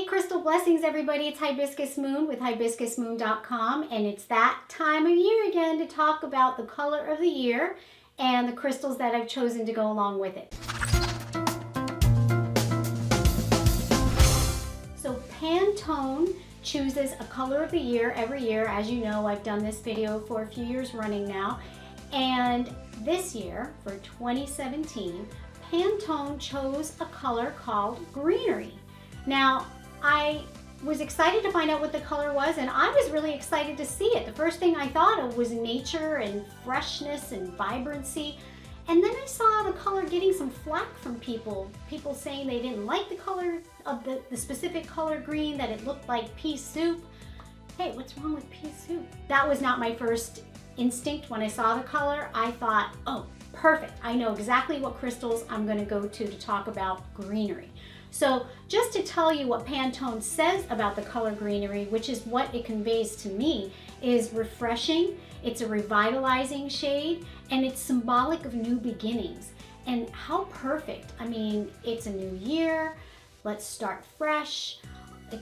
Hey, crystal blessings, everybody. It's Hibiscus Moon with hibiscusmoon.com, and it's that time of year again to talk about the color of the year and the crystals that I've chosen to go along with it. So Pantone chooses a color of the year every year. As you know, I've done this video for a few years running now, and this year, for 2017, Pantone chose a color called Greenery. Now, I was excited to find out what the color was, and I was really excited to see it. The first thing I thought of was nature and freshness and vibrancy. And then I saw the color getting some flack from people saying they didn't like the color of the specific color green, that it looked like pea soup. Hey, what's wrong with pea soup? That was not my first instinct when I saw the color. I thought, oh, perfect. I know exactly what crystals I'm going to go to talk about Greenery. So just to tell you what Pantone says about the color Greenery, which is what it conveys to me, is refreshing, it's a revitalizing shade, and it's symbolic of new beginnings. And how perfect. I mean, it's a new year, let's start fresh.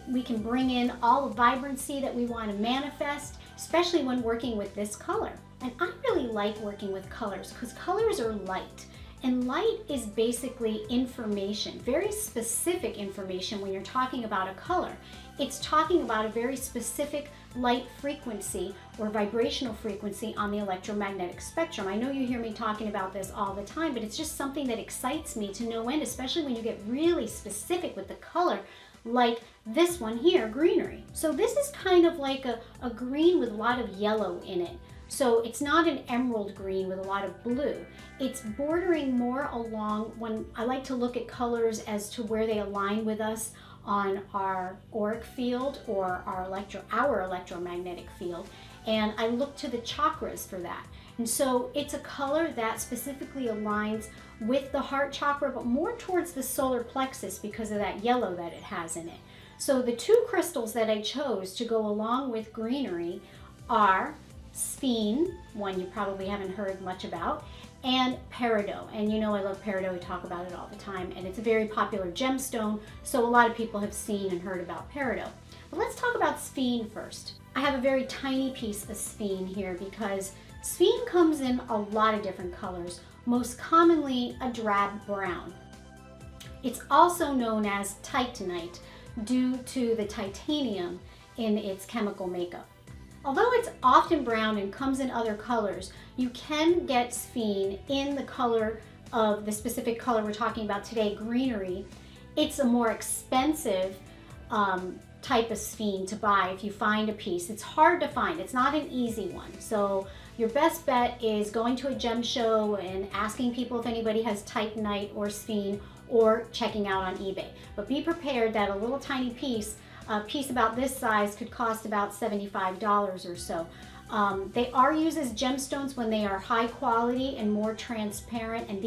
We can bring in all the vibrancy that we want to manifest, especially when working with this color. And I really like working with colors because colors are light. And light is basically information, very specific information when you're talking about a color. It's talking about a very specific light frequency or vibrational frequency on the electromagnetic spectrum. I know you hear me talking about this all the time, but it's just something that excites me to no end, especially when you get really specific with the color, like this one here, Greenery. So this is kind of like a green with a lot of yellow in it. So it's not an emerald green with a lot of blue. It's bordering more along, when I like to look at colors as to where they align with us on our auric field or our electromagnetic field. And I look to the chakras for that. And so it's a color that specifically aligns with the heart chakra, but more towards the solar plexus because of that yellow that it has in it. So the two crystals that I chose to go along with Greenery are Sphene, one you probably haven't heard much about, and Peridot. And you know I love Peridot, we talk about it all the time, and it's a very popular gemstone, so a lot of people have seen and heard about Peridot. But let's talk about Sphene first. I have a very tiny piece of Sphene here because Sphene comes in a lot of different colors, most commonly a drab brown. It's also known as titanite due to the titanium in its chemical makeup. Although it's often brown and comes in other colors, you can get Sphene in the color of the specific color we're talking about today, Greenery. It's a more expensive type of Sphene to buy if you find a piece. It's hard to find. It's not an easy one. So your best bet is going to a gem show and asking people if anybody has titanite or Sphene, or checking out on eBay. But be prepared that a little tiny piece, a piece about this size, could cost about $75 or so. They are used as gemstones when they are high quality and more transparent, and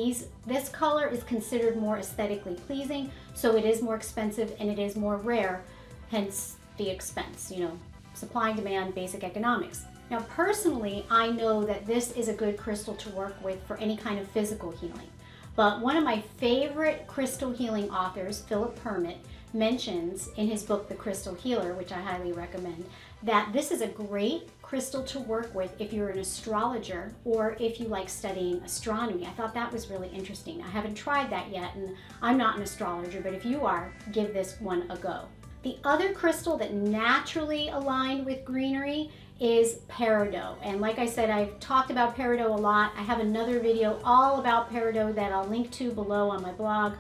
this color is considered more aesthetically pleasing, so it is more expensive and it is more rare, hence the expense. You know, supply and demand, basic economics. Now personally, I know that this is a good crystal to work with for any kind of physical healing. But one of my favorite crystal healing authors, Philip Hermit, mentions in his book, The Crystal Healer, which I highly recommend, that this is a great crystal to work with if you're an astrologer or if you like studying astronomy. I thought that was really interesting. I haven't tried that yet, and I'm not an astrologer, but if you are, give this one a go. The other crystal that naturally aligned with Greenery is Peridot. And like I said, I've talked about Peridot a lot. I have another video all about Peridot that I'll link to below on my blog.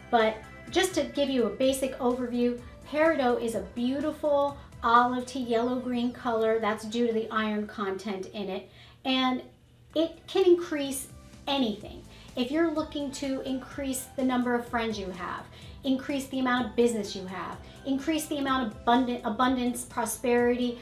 But just to give you a basic overview, Peridot is a beautiful olive to yellow-green color. That's due to the iron content in it. And it can increase anything. If you're looking to increase the number of friends you have, increase the amount of business you have, increase the amount of abundance, prosperity,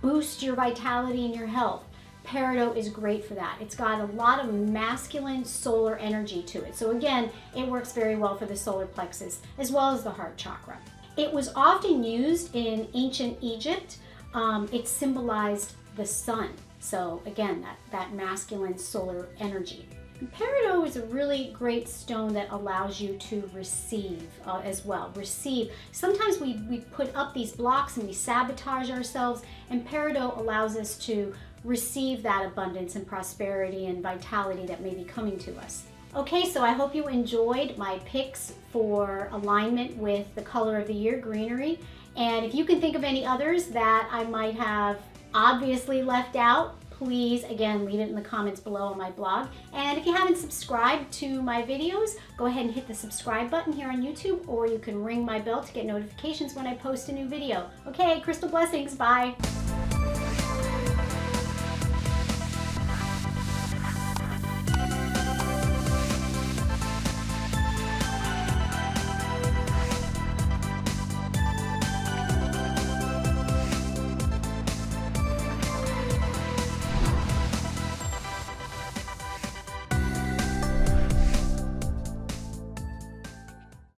boost your vitality and your health, Peridot is great for that. It's got a lot of masculine solar energy to it. So again, it works very well for the solar plexus as well as the heart chakra. It was often used in ancient Egypt. It symbolized the sun. So again, that masculine solar energy. And peridot is a really great stone that allows you to receive as well. Receive. Sometimes we put up these blocks and we sabotage ourselves, and peridot allows us to receive that abundance and prosperity and vitality that may be coming to us. Okay, so I hope you enjoyed my picks for alignment with the color of the year, greenery. And if you can think of any others that I might have obviously left out, please, again, leave it in the comments below on my blog. And if you haven't subscribed to my videos, go ahead and hit the subscribe button here on YouTube, or you can ring my bell to get notifications when I post a new video. Okay, crystal blessings, bye.